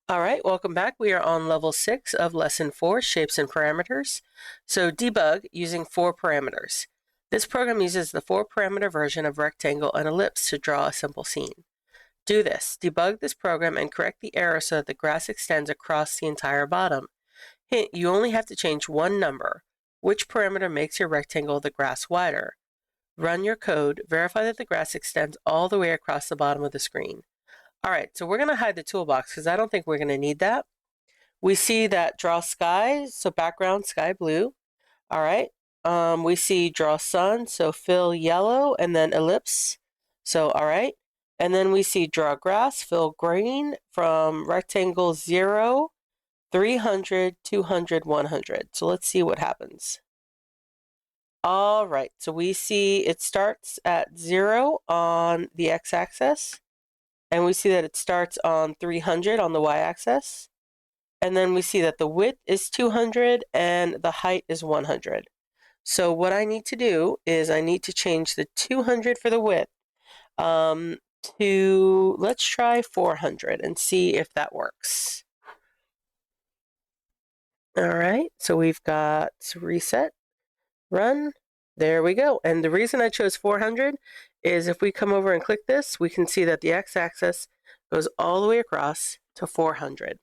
All right, welcome back. We are on level 6 of lesson 4, shapes and parameters. So debug using 4 parameters. This program uses the 4-parameter version of rectangle and ellipse to draw a simple scene. Do this. Debug this program and correct the error so that the grass extends across the entire bottom. Hint, you only have to change one number. Which parameter makes your rectangle the grass wider? Run your code, verify that the grass extends all the way across the bottom of the screen. All right, so we're going to hide the toolbox because I don't think we're going to need that. We see that draw sky, so background sky blue. All right. We see draw sun, so fill yellow, and then ellipse. So, all right. And then we see draw grass, fill green from rectangle 0, 300, 200, 100. So let's see what happens. All right, so we see it starts at 0 on the x-axis, and we see that it starts on 300 on the y-axis. And then we see that the width is 200 and the height is 100. So what I need to do is I need to change the 200 for the width to, let's try 400 and see if that works. All right, so we've got reset, run, there we go. And the reason I chose 400 is if we come over and click this, we can see that the x-axis goes all the way across to 400.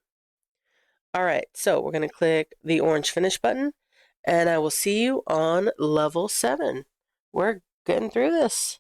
All right, so we're going to click the orange finish button, and I will see you on level 7. We're getting through this.